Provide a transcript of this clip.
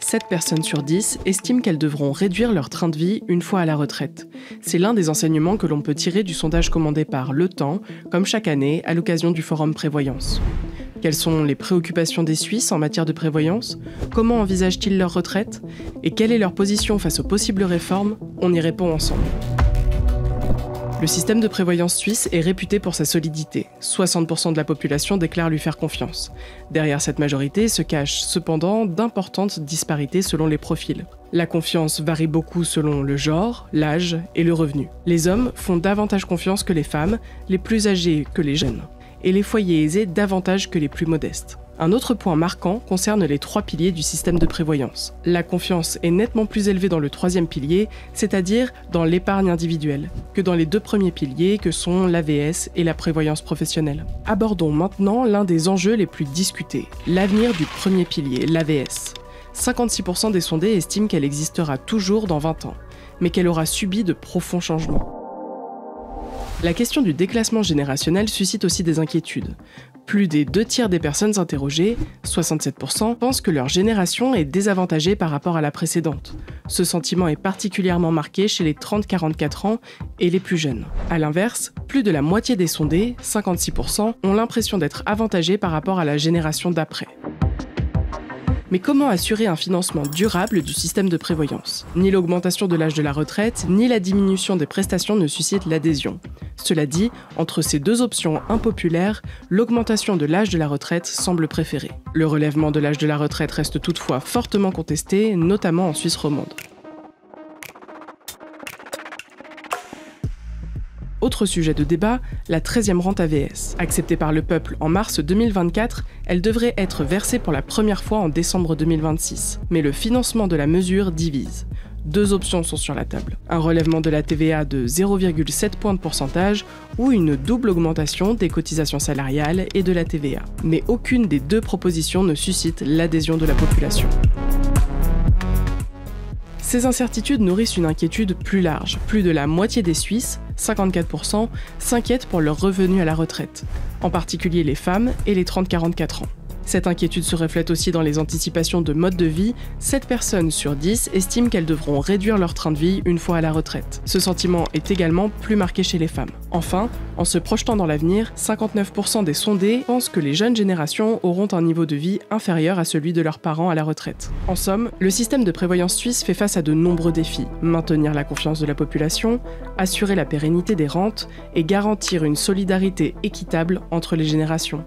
7 personnes sur 10 estiment qu'elles devront réduire leur train de vie une fois à la retraite. C'est l'un des enseignements que l'on peut tirer du sondage commandé par Le Temps, comme chaque année, à l'occasion du Forum Prévoyance. Quelles sont les préoccupations des Suisses en matière de prévoyance? Comment envisagent-ils leur retraite? Et quelle est leur position face aux possibles réformes? On y répond ensemble. Le système de prévoyance suisse est réputé pour sa solidité. 60% de la population déclare lui faire confiance. Derrière cette majorité se cachent cependant d'importantes disparités selon les profils. La confiance varie beaucoup selon le genre, l'âge et le revenu. Les hommes font davantage confiance que les femmes, les plus âgés que les jeunes, et les foyers aisés davantage que les plus modestes. Un autre point marquant concerne les 3 piliers du système de prévoyance. La confiance est nettement plus élevée dans le 3e pilier, c'est-à-dire dans l'épargne individuelle, que dans les 2 premiers piliers que sont l'AVS et la prévoyance professionnelle. Abordons maintenant l'un des enjeux les plus discutés, l'avenir du premier pilier, l'AVS. 56% des sondés estiment qu'elle existera toujours dans 20 ans, mais qu'elle aura subi de profonds changements. La question du déclassement générationnel suscite aussi des inquiétudes. Plus des 2/3 des personnes interrogées, 67%, pensent que leur génération est désavantagée par rapport à la précédente. Ce sentiment est particulièrement marqué chez les 30-44 ans et les plus jeunes. A l'inverse, plus de la moitié des sondés, 56%, ont l'impression d'être avantagés par rapport à la génération d'après. Mais comment assurer un financement durable du système de prévoyance? Ni l'augmentation de l'âge de la retraite, ni la diminution des prestations ne suscitent l'adhésion. Cela dit, entre ces 2 options impopulaires, l'augmentation de l'âge de la retraite semble préférée. Le relèvement de l'âge de la retraite reste toutefois fortement contesté, notamment en Suisse romande. Autre sujet de débat, la 13e rente AVS. Acceptée par le peuple en mars 2024, elle devrait être versée pour la première fois en décembre 2026. Mais le financement de la mesure divise. 2 options sont sur la table. Un relèvement de la TVA de 0,7 points de pourcentage ou une double augmentation des cotisations salariales et de la TVA. Mais aucune des 2 propositions ne suscite l'adhésion de la population. Ces incertitudes nourrissent une inquiétude plus large. Plus de la moitié des Suisses, 54%, s'inquiètent pour leur revenu à la retraite, en particulier les femmes et les 30-44 ans. Cette inquiétude se reflète aussi dans les anticipations de mode de vie. 7 personnes sur 10 estiment qu'elles devront réduire leur train de vie une fois à la retraite. Ce sentiment est également plus marqué chez les femmes. Enfin, en se projetant dans l'avenir, 59% des sondés pensent que les jeunes générations auront un niveau de vie inférieur à celui de leurs parents à la retraite. En somme, le système de prévoyance suisse fait face à de nombreux défis. Maintenir la confiance de la population, assurer la pérennité des rentes et garantir une solidarité équitable entre les générations.